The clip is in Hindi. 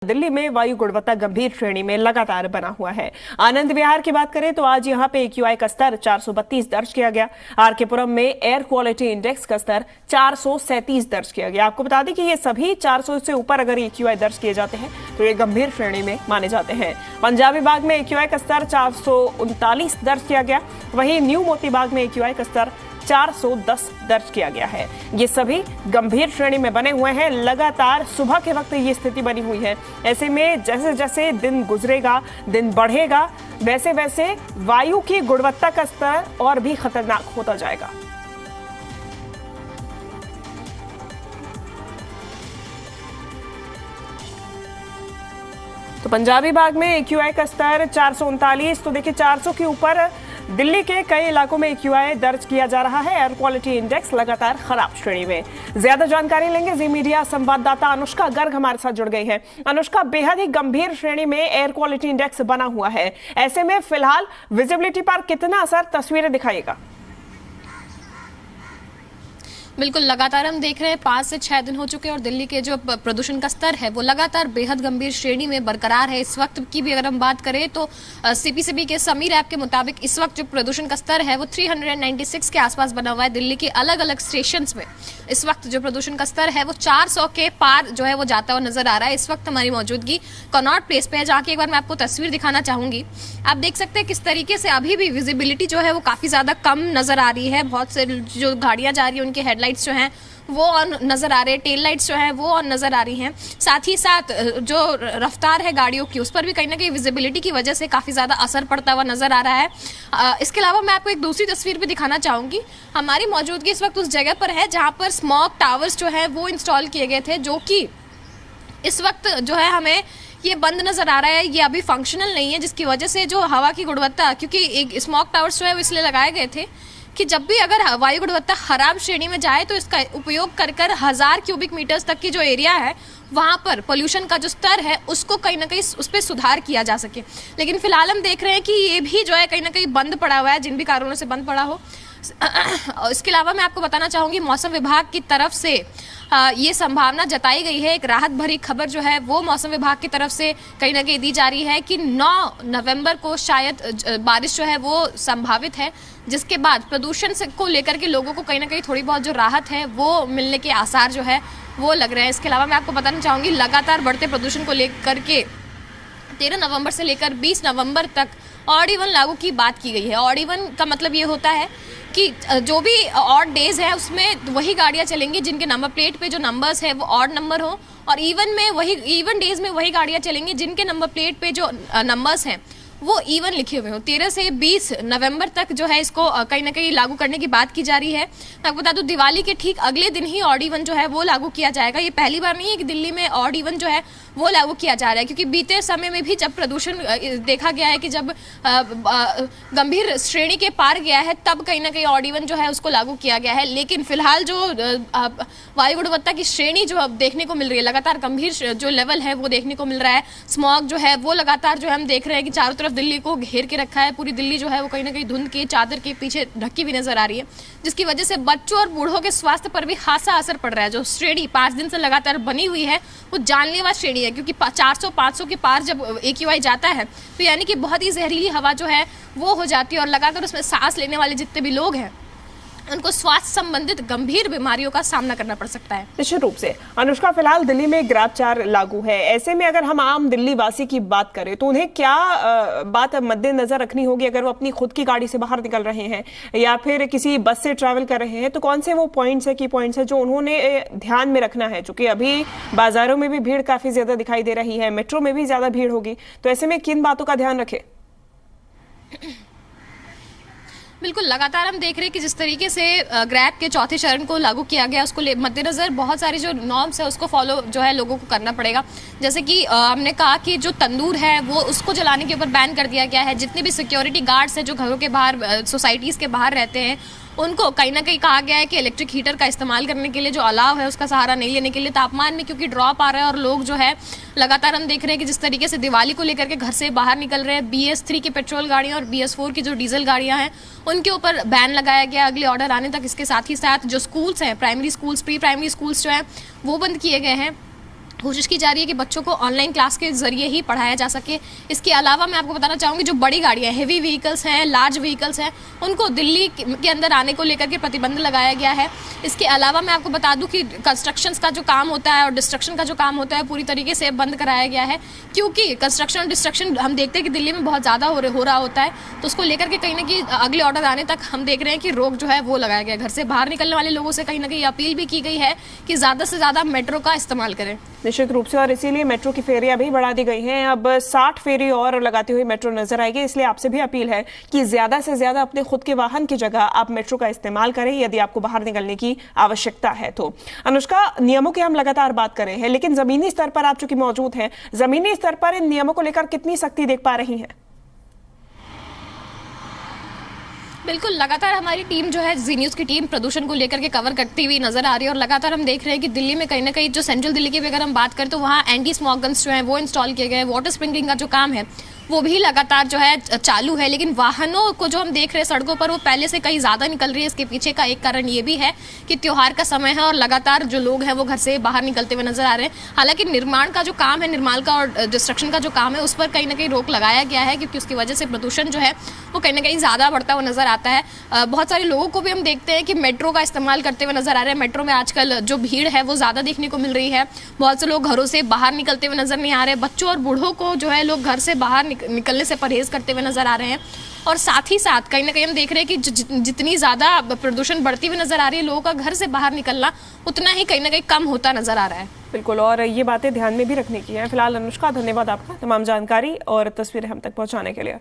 दिल्ली में वायु गुणवत्ता गंभीर श्रेणी में लगातार बना हुआ है। आनंद विहार की बात करें तो आज यहां पे एक्यूआई का स्तर 432 दर्ज किया गया। आरके पुरम में एयर क्वालिटी इंडेक्स का स्तर 437 दर्ज किया गया। आपको बता दें कि ये सभी 400 से ऊपर अगर एक्यूआई दर्ज किए जाते हैं तो ये गंभीर श्रेणी में माने जाते हैं। पंजाबी बाग में एक्यूआई का स्तर 439 दर्ज किया गया। वहीं न्यू मोती बाग में एक्यूआई का स्तर 410 दर्ज किया गया है। ये सभी गंभीर श्रेणी में बने हुए हैं। लगातार सुबह के वक्त ये स्थिति बनी हुई है। ऐसे में जैसे जैसे दिन गुजरेगा, दिन बढ़ेगा, वैसे वैसे वायु की गुणवत्ता का स्तर और भी खतरनाक होता जाएगा। तो पंजाबी बाग में एक्यूआई का स्तर 439, तो देखिए 400 के ऊपर दिल्ली के कई इलाकों में एक्यूआई दर्ज किया जा रहा है। एयर क्वालिटी इंडेक्स लगातार खराब श्रेणी में। ज्यादा जानकारी लेंगे जी मीडिया संवाददाता अनुष्का गर्ग हमारे साथ जुड़ गई है। अनुष्का, बेहद ही गंभीर श्रेणी में एयर क्वालिटी इंडेक्स बना हुआ है। ऐसे में फिलहाल विजिबिलिटी पर कितना असर, तस्वीरें दिखाइएगा। बिल्कुल, लगातार हम देख रहे हैं 5 से 6 दिन हो चुके हैं और दिल्ली के जो प्रदूषण का स्तर है वो लगातार बेहद गंभीर श्रेणी में बरकरार है। इस वक्त की भी अगर हम बात करें तो सीपीसीबी के समीर ऐप के मुताबिक इस वक्त जो प्रदूषण का स्तर है वो 396 के आसपास बना हुआ है। दिल्ली के अलग अलग स्टेशन में इस वक्त जो प्रदूषण का स्तर है वो 400 के पार जो है वो जाता हुआ नजर आ रहा है। इस वक्त हमारी मौजूदगी कनॉट प्लेस पे है, जहाँ की एक बार मैं आपको तस्वीर दिखाना चाहूंगी। आप देख सकते हैं किस तरीके से अभी भी विजिबिलिटी जो है वो काफी ज्यादा कम नजर आ रही है। बहुत से जो गाड़ियां जा रही है उनके हेडलाइट्स जो हैं वो ऑन नजर आ रहे हैं, टेल लाइट्स जो हैं वो ऑन नजर आ रही हैं। साथ ही साथ जो रफ्तार है गाड़ियों की उस पर भी कहीं ना कहीं विजिबिलिटी की वजह से काफी ज्यादा असर पड़ता हुआ नजर आ रहा है। इसके अलावा मैं आपको एक दूसरी तस्वीर भी दिखाना चाहूंगी। हमारी मौजूदगी इस वक्त उस जगह पर है जहां पर स्मॉग टावर्स जो है वो इंस्टॉल किए गए थे, जो कि इस वक्त जो है हमें ये बंद नजर आ रहा है। ये अभी फंक्शनल नहीं है, जिसकी वजह से जो हवा की गुणवत्ता, क्योंकि एक स्मॉग टावर्स जो है वो इसलिए लगाए गए थे कि जब भी अगर वायु गुणवत्ता खराब श्रेणी में जाए तो इसका उपयोग कर 1000 क्यूबिक मीटर्स तक की जो एरिया है वहां पर पोल्यूशन का जो स्तर है उसको कहीं ना कहीं उस पर सुधार किया जा सके। लेकिन फिलहाल हम देख रहे हैं कि ये भी जो है कहीं ना कहीं बंद पड़ा हुआ है, जिन भी कारणों से बंद पड़ा हो। इसके अलावा मैं आपको बताना चाहूंगी मौसम विभाग की तरफ से ये संभावना जताई गई है। एक राहत भरी खबर जो है वो मौसम विभाग की तरफ से कहीं ना कहीं दी जा रही है कि 9 नवंबर को शायद बारिश जो है वो संभावित है, जिसके बाद प्रदूषण से को लेकर के लोगों को कहीं ना कहीं थोड़ी बहुत जो राहत है वो मिलने के आसार जो है वो लग रहे हैं। इसके अलावा मैं आपको बताना चाहूंगी लगातार बढ़ते प्रदूषण को लेकर के 13 नवंबर से लेकर 20 नवंबर तक ऑड इवन लागू की बात की गई है। ऑड इवन का मतलब ये होता है कि जो भी ऑड डेज है उसमें वही गाड़ियां चलेंगी जिनके नंबर प्लेट पे जो नंबर्स है वो ऑड नंबर हो, और इवन डेज में वही गाड़ियां चलेंगी जिनके नंबर प्लेट पे जो नंबर्स हैं वो इवन लिखे हुए हो। 13 से 20 नवंबर तक जो है इसको कहीं ना कहीं लागू करने की बात की जा रही है। मैं आपको बता दूं दिवाली के ठीक अगले दिन ही ऑड इवन जो है वो लागू किया जाएगा। ये पहली बार नहीं है कि दिल्ली में ऑड इवन जो है वो लागू किया जा रहा है, क्योंकि बीते समय में भी जब प्रदूषण देखा गया है कि जब गंभीर श्रेणी के पार गया है तब कहीं ना कहीं ऑड इवन जो है उसको लागू किया गया है। लेकिन फिलहाल जो वायु गुणवत्ता की श्रेणी जो अब देखने को मिल रही है, लगातार गंभीर जो लेवल है वो देखने को मिल रहा है। स्मॉग जो है वो लगातार जो है हम देख रहे हैं कि चारों तरफ दिल्ली को घेर के रखा है। पूरी दिल्ली जो है वो कहीं ना कहीं धुंध के चादर के पीछे ढकी हुई नजर आ रही है, जिसकी वजह से बच्चों और बूढ़ों के स्वास्थ्य पर भी खासा असर पड़ रहा है। जो श्रेणी 5 दिन से लगातार बनी हुई है वो जानलेवा श्रेणी है, क्योंकि 400-500 के पार जब एक्यूआई जाता है तो यानी कि बहुत ही जहरीली हवा जो है वो हो जाती है, और लगातार उसमें सांस लेने वाले जितने भी लोग हैं उनको स्वास्थ्य संबंधित गंभीर बीमारियों का सामना करना पड़ सकता है। निश्चित रूप से अनुष्का, फिलहाल दिल्ली में ग्रैब 4 लागू है। ऐसे में अगर हम आम दिल्ली वासी की बात करें तो उन्हें क्या बात मद्देनजर रखनी होगी अगर वो अपनी खुद की गाड़ी से बाहर निकल रहे हैं या फिर किसी बस से ट्रैवल कर रहे हैं, तो कौन से वो पॉइंट्स है, की पॉइंट्स है जो उन्होंने ध्यान में रखना है? चूंकि अभी बाजारों में भी भीड़ काफी ज्यादा दिखाई दे रही है, मेट्रो में भी ज्यादा भीड़ होगी, तो ऐसे में किन बातों का ध्यान रखें? बिल्कुल, लगातार हम देख रहे हैं कि जिस तरीके से ग्रैब के चौथे चरण को लागू किया गया उसको मद्देनजर बहुत सारी जो नॉर्म्स है उसको फॉलो जो है लोगों को करना पड़ेगा। जैसे कि हमने कहा कि जो तंदूर है वो उसको जलाने के ऊपर बैन कर दिया गया है। जितने भी सिक्योरिटी गार्ड्स हैं जो घरों के बाहर सोसाइटीज़ के बाहर रहते हैं उनको कहीं ना कहीं कहा गया है कि इलेक्ट्रिक हीटर का इस्तेमाल करने के लिए जो अलाव है उसका सहारा नहीं लेने के लिए। तापमान में क्योंकि ड्रॉप आ रहा है और लोग जो है लगातार हम देख रहे हैं कि जिस तरीके से दिवाली को लेकर के घर से बाहर निकल रहे हैं, BS3 की पेट्रोल गाड़ियां और BS4 की जो डीजल गाड़ियां हैं उनके ऊपर बैन लगाया गया अगले ऑर्डर आने तक। इसके साथ ही साथ जो स्कूल्स हैं, primary schools, pre primary schools जो हैं वो बंद किए गए हैं। कोशिश की जा रही है कि बच्चों को ऑनलाइन क्लास के जरिए ही पढ़ाया जा सके। इसके अलावा मैं आपको बताना चाहूँगी, जो बड़ी गाड़ियाँ, हेवी व्हीकल्स हैं, लार्ज व्हीकल्स हैं, उनको दिल्ली के अंदर आने को लेकर के प्रतिबंध लगाया गया है। इसके अलावा मैं आपको बता दूं कि कंस्ट्रक्शन का जो काम होता है और डिस्ट्रक्शन का जो काम होता है पूरी तरीके से बंद कराया गया है, क्योंकि कंस्ट्रक्शन और डिस्ट्रक्शन हम देखते हैं कि दिल्ली में बहुत ज़्यादा हो रहा होता है। तो उसको लेकर के कहीं ना कहीं अगले ऑर्डर आने तक हम देख रहे हैं कि रोक जो है वो लगाया गया है। घर से बाहर निकलने वाले लोगों से कहीं ना कहीं अपील भी की गई है कि ज़्यादा से ज़्यादा मेट्रो का इस्तेमाल करें। निश्चित रूप से, और इसीलिए मेट्रो की फेरियां भी बढ़ा दी गई हैं। अब 60 फेरी और लगाती हुई मेट्रो नजर आएगी। इसलिए आपसे भी अपील है कि ज्यादा से ज्यादा अपने खुद के वाहन की जगह आप मेट्रो का इस्तेमाल करें यदि आपको बाहर निकलने की आवश्यकता है तो। अनुष्का, नियमों की हम लगातार बात कर रहे हैं, लेकिन जमीनी स्तर पर आप चूंकि मौजूद हैं, जमीनी स्तर पर इन नियमों को लेकर कितनी सख्ती देख पा रही हैं? बिल्कुल, लगातार हमारी टीम जो है, जी न्यूज़ की टीम, प्रदूषण को लेकर के कवर करती हुई नजर आ रही है। और लगातार हम देख रहे हैं कि दिल्ली में कहीं ना कहीं, जो सेंट्रल दिल्ली की भी अगर हम बात करें तो वहाँ एंटी स्मॉग गन्स जो हैं वो इंस्टॉल किए गए। वाटर स्प्रिंकलिंग का जो काम है वो भी लगातार जो है चालू है। लेकिन वाहनों को जो हम देख रहे हैं सड़कों पर, वो पहले से कहीं ज़्यादा निकल रही है। इसके पीछे का एक कारण ये भी है कि त्योहार का समय है और लगातार जो लोग हैं वो घर से बाहर निकलते हुए नजर आ रहे हैं। हालांकि निर्माण का जो काम है, निर्माण का और डिस्ट्रक्शन का जो काम है, उस पर कहीं ना कहीं रोक लगाया गया है, क्योंकि उसकी वजह से प्रदूषण जो है वो कहीं ना कहीं ज़्यादा बढ़ता हुआ नजर आता है। बहुत सारे लोगों को भी हम देखते हैं कि मेट्रो का इस्तेमाल करते हुए नजर आ रहे हैं। मेट्रो में आजकल जो भीड़ है वो ज़्यादा देखने को मिल रही है। बहुत से लोग घरों से बाहर निकलते हुए नजर नहीं आ रहे। बच्चों और बूढ़ों को जो है लोग घर से बाहर निकलने से परहेज करते हुए नजर आ रहे हैं। और साथ ही साथ कहीं ना कहीं हम देख रहे हैं कि जितनी ज़्यादा प्रदूषण बढ़ती हुई नजर आ रही है, लोगों का घर से बाहर निकलना उतना ही कहीं ना कहीं कम होता नजर आ रहा है। बिल्कुल, और ये बातें ध्यान में भी रखने की है। फिलहाल अनुष्का, धन्यवाद आपका तमाम जानकारी और तस्वीरें हम तक पहुंचाने के लिए।